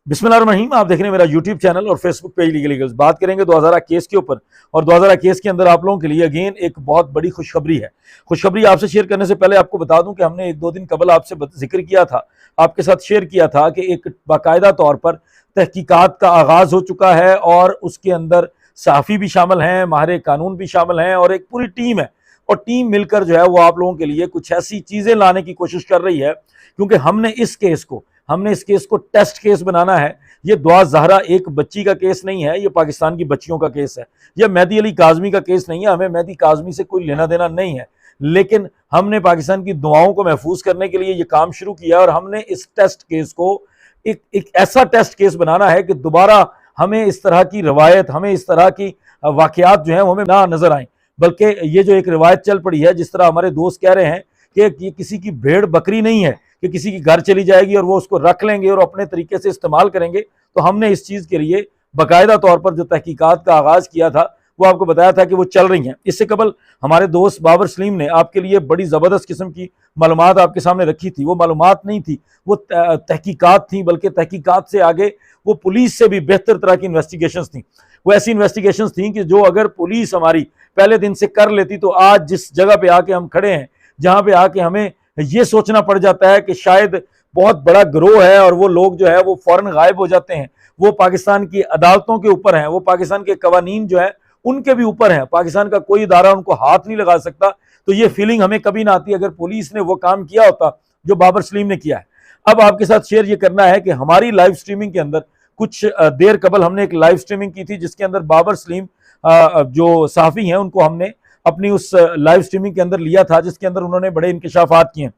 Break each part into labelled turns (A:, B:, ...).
A: बिस्मिल्लाहिर्रहमानिर्रहीम। आप देख रहे हैं मेरा यूट्यूब चैनल और फेसबुक पेज लीगल ईगल्स। बात करेंगे 2000 केस के ऊपर और 2000 केस के अंदर आप लोगों के लिए अगेन एक बहुत बड़ी खुशखबरी है। खुशखबरी आपसे शेयर करने से पहले आपको बता दूं कि हमने एक दो दिन कबल आपसे जिक्र किया था, आपके साथ शेयर किया था कि एक बाकायदा तौर पर तहकीकात का आगाज हो चुका है और उसके अंदर सहाफ़ी भी शामिल हैं, माहिर कानून भी शामिल हैं और एक पूरी टीम है। और टीम मिलकर जो है वो आप लोगों के लिए कुछ ऐसी चीज़ें लाने की कोशिश कर रही है, क्योंकि हमने इस केस को टेस्ट केस बनाना है। ये दुआ ज़हरा एक बच्ची का केस नहीं है, ये पाकिस्तान की बच्चियों का केस है। ये मेहदी अली काज़मी का केस नहीं है, हमें मेहदी काज़मी से कोई लेना देना नहीं है, लेकिन हमने पाकिस्तान की दुआओं को महफूज करने के लिए ये काम शुरू किया और हमने इस टेस्ट केस को एक ऐसा टेस्ट केस बनाना है कि दोबारा हमें इस तरह की रवायत, हमें इस तरह की वाक़यात जो है वो हमें ना नजर आए। बल्कि ये जो एक रिवायत चल पड़ी है, जिस तरह हमारे दोस्त कह रहे हैं कि ये किसी की भेड़ बकरी नहीं है कि किसी की घर चली जाएगी और वो उसको रख लेंगे और अपने तरीके से इस्तेमाल करेंगे। तो हमने इस चीज़ के लिए बाकायदा तौर पर जो तहकीकात का आगाज़ किया था वो आपको बताया था कि वो चल रही हैं। इससे कबल हमारे दोस्त बाबर सलीम ने आपके लिए बड़ी ज़बरदस्त किस्म की मालूमात आपके सामने रखी थी। वो मालूमात नहीं थी, वो तहकीकात थी, बल्कि तहकीकात से आगे वो पुलिस से भी बेहतर तरह की इन्वेस्टिगेशंस थी। वो ऐसी इन्वेस्टिगेशंस थी कि जो अगर पुलिस हमारी पहले दिन से कर लेती तो आज जिस जगह पे आके हम खड़े हैं, जहाँ पे आके हमें ये सोचना पड़ जाता है कि शायद बहुत बड़ा गिरोह है और वो लोग जो है वो फौरन गायब हो जाते हैं, वो पाकिस्तान की अदालतों के ऊपर हैं, वो पाकिस्तान के कवानीन जो है उनके भी ऊपर हैं, पाकिस्तान का कोई इदारा उनको हाथ नहीं लगा सकता। तो ये फीलिंग हमें कभी ना आती अगर पुलिस ने वो काम किया होता जो बाबर सलीम ने किया है। अब आपके साथ शेयर ये करना है कि हमारी लाइव स्ट्रीमिंग के अंदर कुछ देर कबल हमने एक लाइव स्ट्रीमिंग की थी, जिसके अंदर बाबर सलीम जो सहाफ़ी हैं उनको हमने अपनी उस लाइव स्ट्रीमिंग के अंदर लिया था, जिसके अंदर उन्होंने बड़े इंकशाफात किए।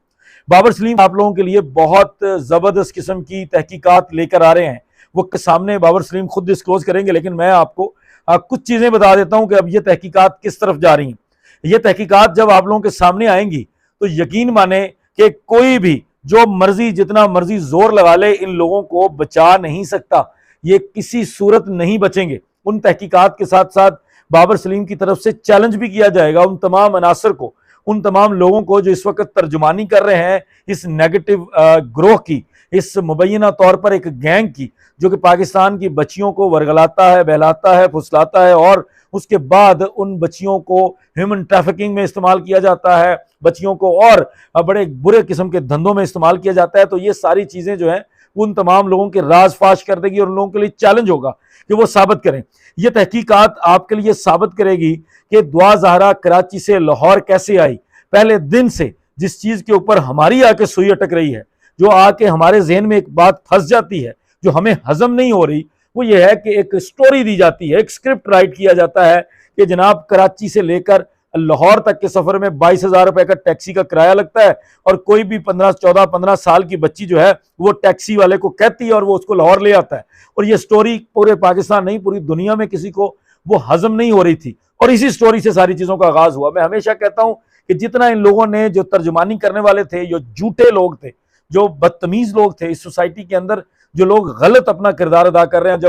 A: बाबर सलीम आप लोगों के लिए बहुत ज़बरदस्त किस्म की तहकीकात लेकर आ रहे हैं। वो सामने बाबर सलीम खुद डिस्क्लोज करेंगे, लेकिन मैं आपको कुछ चीज़ें बता देता हूं कि अब ये तहकीकात किस तरफ जा रही हैं। ये तहकीकात जब आप लोगों के सामने आएंगी तो यकीन माने कि कोई भी जो मर्जी जितना मर्जी जोर लगा ले, इन लोगों को बचा नहीं सकता। ये किसी सूरत नहीं बचेंगे। उन तहकीकात के साथ साथ बाबर सलीम की तरफ से चैलेंज भी किया जाएगा उन तमाम अनासर को, उन तमाम लोगों को जो इस वक्त तर्जुमानी कर रहे हैं इस नेगेटिव ग्रोह की, इस मुबैना तौर पर एक गैंग की, जो कि पाकिस्तान की बच्चियों को वर्गलाता है, बहलाता है, फुसलाता है और उसके बाद उन बच्चियों को ह्यूमन ट्रैफिकिंग में इस्तेमाल किया जाता है, बच्चियों को और बड़े बुरे किस्म के धंधों में इस्तेमाल किया जाता है। तो ये सारी चीज़ें जो हैं उन तमाम लोगों के राज फाश कर देगी और उन लोगों के लिए चैलेंज होगा कि वो साबित करें। ये तहकीकात आपके लिए साबित करेगी कि दुआ ज़हरा कराची से लाहौर कैसे आई। पहले दिन से जिस चीज़ के ऊपर हमारी आके सुई अटक रही है, जो आके हमारे जहन में एक बात फंस जाती है, जो हमें हजम नहीं हो रही, वो ये है कि एक स्टोरी दी जाती है, एक स्क्रिप्ट राइट किया जाता है कि जनाब कराची से लेकर लाहौर तक के सफर में 22,000 रुपए का टैक्सी का किराया लगता है और कोई भी 14-15 साल की बच्ची जो है वो टैक्सी वाले को कहती है और वो उसको लाहौर ले आता है। और ये स्टोरी पूरे पाकिस्तान नहीं, पूरी दुनिया में किसी को वो हजम नहीं हो रही थी और इसी स्टोरी से सारी चीजों का आगाज हुआ। मैं हमेशा कहता हूं कि जितना इन लोगों ने, जो तर्जुमानी करने वाले थे, जो झूठे लोग थे, जो बदतमीज लोग थे इस सोसाइटी के अंदर, जो लोग गलत अपना किरदार अदा कर रहे हैं,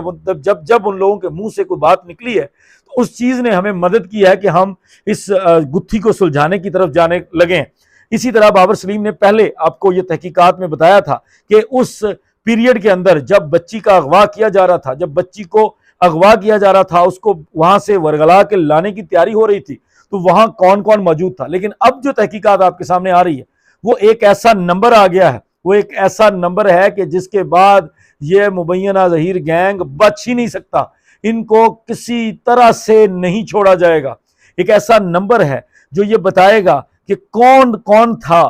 A: जब उन लोगों के मुंह से कोई बात निकली है तो उस चीज ने हमें मदद की है कि हम इस गुत्थी को सुलझाने की तरफ जाने लगे हैं। इसी तरह बाबर सलीम ने पहले आपको ये तहकीकात में बताया था कि उस पीरियड के अंदर जब बच्ची का अगवा किया जा रहा था, जब बच्ची को अगवा किया जा रहा था, उसको वहां से वर्गला के लाने की तैयारी हो रही थी, तो वहां कौन कौन मौजूद था। लेकिन अब जो तहकीकात आपके सामने आ रही है वो एक ऐसा नंबर आ गया है, वो एक ऐसा नंबर है कि जिसके बाद ये मुबैना ज़हीर गैंग बच ही नहीं सकता, इनको किसी तरह से नहीं छोड़ा जाएगा। एक ऐसा नंबर है जो ये बताएगा कि कौन कौन था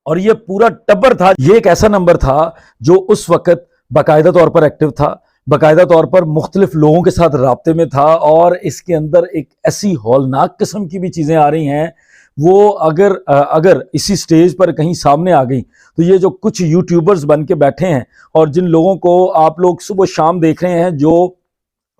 A: और ये पूरा टब्बर था। ये एक ऐसा नंबर था जो उस वक्त बाकायदा तौर पर एक्टिव था, बाकायदा तौर पर मुख्तलिफ लोगों के साथ राब्ते में था और इसके अंदर एक ऐसी हौलनाक किस्म की भी चीज़ें आ रही हैं, वो अगर इसी स्टेज पर कहीं सामने आ गई तो ये जो कुछ यूट्यूबर्स बन के बैठे हैं और जिन लोगों को आप लोग सुबह शाम देख रहे हैं, जो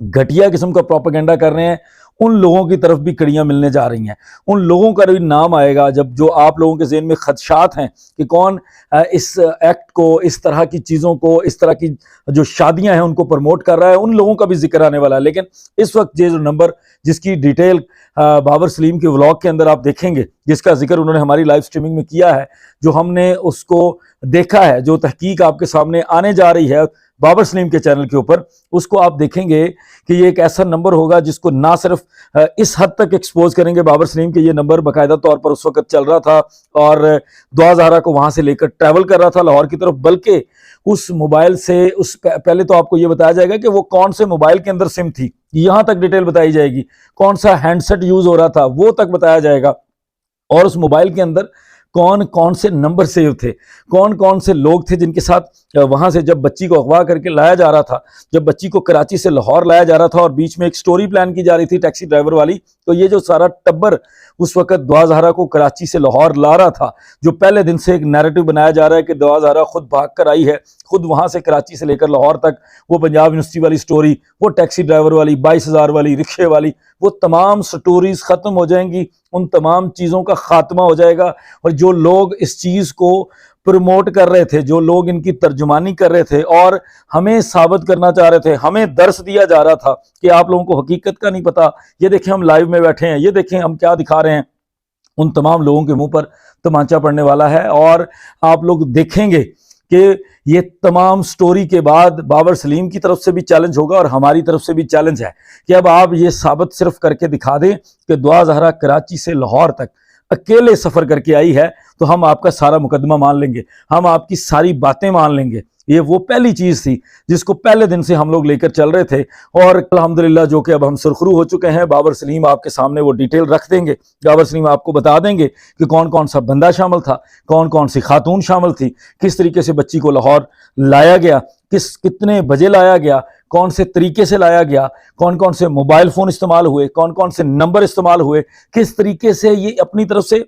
A: घटिया किस्म का प्रोपेगेंडा कर रहे हैं, उन लोगों की तरफ भी कड़ियां मिलने जा रही हैं। उन लोगों का भी नाम आएगा जब जो आप लोगों के ज़हन में खदशात हैं कि कौन इस एक्ट को, इस तरह की चीज़ों को, इस तरह की जो शादियां हैं उनको प्रमोट कर रहा है, उन लोगों का भी जिक्र आने वाला है। लेकिन इस वक्त ये जो नंबर जिसकी डिटेल बाबर सलीम के व्लॉग के अंदर आप देखेंगे, जिसका जिक्र उन्होंने हमारी लाइव स्ट्रीमिंग में किया है, जो हमने उसको देखा है, जो तहकीक आपके सामने आने जा रही है बाबर सलीम के चैनल के ऊपर, उसको आप देखेंगे कि ये एक ऐसा नंबर होगा जिसको ना सिर्फ इस हद तक एक्सपोज करेंगे बाबर सलीम के, ये नंबर बाकायदा तौर पर उस वक्त चल रहा था और दुआ ज़हरा को वहां से लेकर ट्रैवल कर रहा था लाहौर की तरफ, बल्कि उस मोबाइल से उस पहले तो आपको ये बताया जाएगा कि वो कौन से मोबाइल के अंदर सिम थी, यहां तक डिटेल बताई जाएगी, कौन सा हैंडसेट यूज हो रहा था वो तक बताया जाएगा, और उस मोबाइल के अंदर कौन कौन से नंबर सेव थे, कौन कौन से लोग थे जिनके साथ वहां से जब बच्ची को अगवा करके लाया जा रहा था, जब बच्ची को कराची से लाहौर लाया जा रहा था और बीच में एक स्टोरी प्लान की जा रही थी टैक्सी ड्राइवर वाली, तो ये जो सारा टब्बर उस वक्त दुआ ज़हरा को कराची से लाहौर ला रहा था, जो पहले दिन से एक नैरेटिव बनाया जा रहा है कि दुआ ज़हरा खुद भाग कर आई है, खुद वहां से कराची से लेकर लाहौर तक, वो पंजाब यूनिवर्सिटी वाली स्टोरी, वो टैक्सी ड्राइवर वाली, 22,000 वाली, रिक्शे वाली, वो तमाम स्टोरीज खत्म हो जाएंगी, उन तमाम चीज़ों का खात्मा हो जाएगा। और जो लोग इस चीज़ को प्रमोट कर रहे थे, जो लोग इनकी तर्जुमानी कर रहे थे और हमें साबित करना चाह रहे थे, हमें दर्श दिया जा रहा था कि आप लोगों को हकीकत का नहीं पता, ये देखें हम लाइव में बैठे हैं, ये देखें हम क्या दिखा रहे हैं, उन तमाम लोगों के मुंह पर तमाचा पड़ने वाला है। और आप लोग देखेंगे कि ये तमाम स्टोरी के बाद बाबर सलीम की तरफ से भी चैलेंज होगा और हमारी तरफ से भी चैलेंज है कि अब आप ये साबित सिर्फ करके दिखा दें कि दुआ ज़हरा कराची से लाहौर तक अकेले सफर करके आई है, तो हम आपका सारा मुकदमा मान लेंगे, हम आपकी सारी बातें मान लेंगे। ये वो पहली चीज थी जिसको पहले दिन से हम लोग लेकर चल रहे थे, और अल्हम्दुलिल्लाह जो कि अब हम सुरखरू हो चुके हैं। बाबर सलीम आपके सामने वो डिटेल रख देंगे, बाबर सलीम आपको बता देंगे कि कौन कौन सा बंदा शामिल था, कौन कौन सी खातून शामिल थी, किस तरीके से बच्ची को लाहौर लाया गया, कितने बजे लाया गया, कौन से तरीके से लाया गया, कौन कौन से मोबाइल फोन इस्तेमाल हुए, कौन कौन से नंबर इस्तेमाल हुए, किस तरीके से ये अपनी तरफ से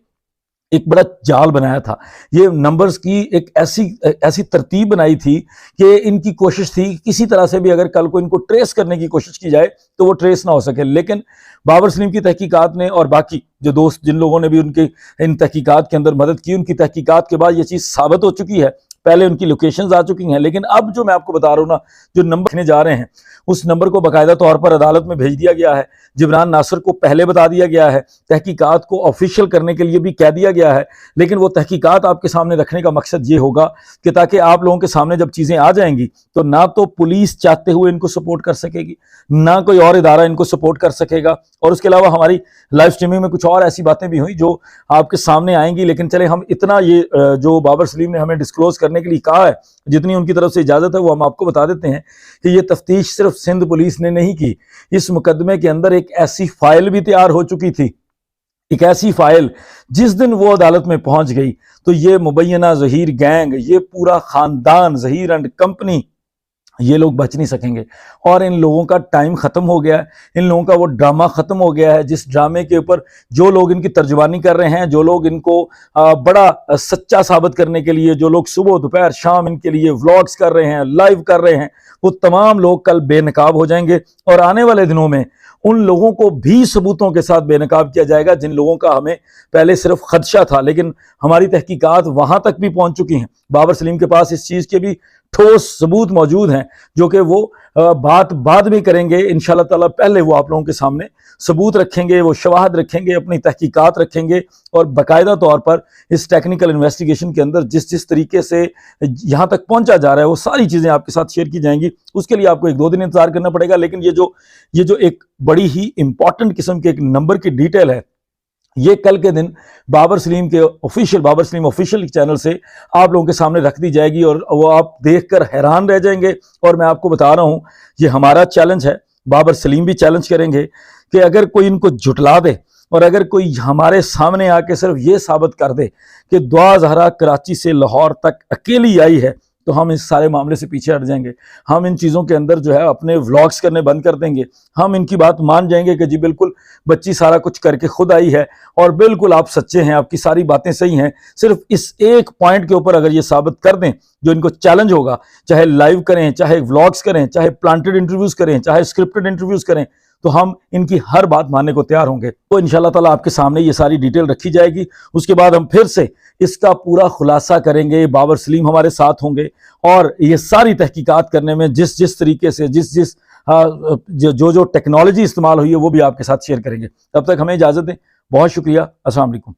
A: एक बड़ा जाल बनाया था। ये नंबर्स की एक ऐसी तरतीब बनाई थी कि इनकी कोशिश थी किसी तरह से भी अगर कल को इनको ट्रेस करने की कोशिश की जाए तो वो ट्रेस ना हो सके। लेकिन बाबर सलीम की तहकीकात ने और बाकी जो दोस्त जिन लोगों ने भी उनके इन तहकीकात के अंदर मदद की, उनकी तहकीकात के बाद ये चीज़ साबित हो चुकी है। पहले उनकी लोकेशंस आ चुकी हैं, लेकिन अब जो मैं आपको बता रहा हूँ ना, जो नंबर लिखने जा रहे हैं, उस नंबर को बाकायदा तौर पर अदालत में भेज दिया गया है। जिब्रान नासिर को पहले बता दिया गया है, तहकीकात को ऑफिशियल करने के लिए भी कह दिया गया है। लेकिन वो तहकीकात आपके सामने रखने का मकसद ये होगा कि ताकि आप लोगों के सामने जब चीज़ें आ जाएंगी तो ना तो पुलिस चाहते हुए इनको सपोर्ट कर सकेगी, ना कोई और इदारा इनको सपोर्ट कर सकेगा। और उसके अलावा हमारी लाइव स्ट्रीमिंग में कुछ और ऐसी बातें भी हुई जो आपके सामने आएंगी। लेकिन चले हम इतना ये जो बाबर सलीम ने हमें डिस्क्लोज करने के लिए कहा है, जितनी उनकी तरफ से इजाज़त है वो हम आपको बता देते हैं कि ये तफ्तीश सिर्फ सिंध पुलिस ने नहीं की। इस मुकदमे के अंदर एक ऐसी फाइल भी तैयार हो चुकी थी, एक ऐसी फाइल जिस दिन वो अदालत में पहुंच गई तो ये मुबैना ज़हीर गैंग, ये पूरा खानदान ज़हीर एंड कंपनी, ये लोग बच नहीं सकेंगे। और इन लोगों का टाइम ख़त्म हो गया है, इन लोगों का वो ड्रामा ख़त्म हो गया है जिस ड्रामे के ऊपर जो लोग इनकी तर्जुमानी कर रहे हैं, जो लोग इनको बड़ा सच्चा साबित करने के लिए, जो लोग सुबह दोपहर शाम इनके लिए व्लॉग्स कर रहे हैं, लाइव कर रहे हैं, वो तमाम लोग कल बेनकाब हो जाएंगे। और आने वाले दिनों में उन लोगों को भी सबूतों के साथ बेनकाब किया जाएगा जिन लोगों का हमें पहले सिर्फ खदशा था। लेकिन हमारी तहकीकात वहां तक भी पहुंच चुकी हैं, बाबर सलीम के पास इस चीज़ के भी ठोस सबूत मौजूद हैं, जो कि वो बात बाद में करेंगे इंशाल्लाह ताला। पहले वो आप लोगों के सामने सबूत रखेंगे, वो शवाहद रखेंगे, अपनी तहकीकात रखेंगे, और बाकायदा तौर पर इस टेक्निकल इन्वेस्टिगेशन के अंदर जिस जिस तरीके से यहाँ तक पहुंचा जा रहा है वो सारी चीज़ें आपके साथ शेयर की जाएंगी। उसके लिए आपको 1-2 दिन इंतजार करना पड़ेगा। लेकिन ये जो एक बड़ी ही इंपॉर्टेंट किस्म के एक नंबर की डिटेल है, ये कल के दिन बाबर सलीम के official, Babar Saleem official channel से आप लोगों के सामने रख दी जाएगी और वो आप देखकर हैरान रह जाएंगे। और मैं आपको बता रहा हूं, ये हमारा चैलेंज है, बाबर सलीम भी चैलेंज करेंगे कि अगर कोई इनको जुटला दे और अगर कोई हमारे सामने आके सिर्फ ये साबित कर दे कि दुआ ज़हरा कराची से लाहौर तक अकेली आई है, तो हम इस सारे मामले से पीछे हट जाएंगे। हम इन चीज़ों के अंदर जो है अपने व्लॉग्स करने बंद कर देंगे। हम इनकी बात मान जाएंगे कि जी बिल्कुल बच्ची सारा कुछ करके खुद आई है और बिल्कुल आप सच्चे हैं, आपकी सारी बातें सही हैं। सिर्फ इस एक पॉइंट के ऊपर अगर ये साबित कर दें, जो इनको चैलेंज होगा, चाहे लाइव करें, चाहे व्लॉग्स करें, चाहे प्लांटेड इंटरव्यूज़ करें, चाहे स्क्रिप्टेड इंटरव्यूज़ करें, तो हम इनकी हर बात मानने को तैयार होंगे। तो इंशाल्लाह ताला आपके सामने ये सारी डिटेल रखी जाएगी। उसके बाद हम फिर से इसका पूरा खुलासा करेंगे। बाबर सलीम हमारे साथ होंगे और ये सारी तहकीकात करने में जिस जिस तरीके से जिस जो टेक्नोलॉजी इस्तेमाल हुई है वो भी आपके साथ शेयर करेंगे। तब तक हमें इजाज़त दें। बहुत शुक्रिया। अस्सलाम वालेकुम।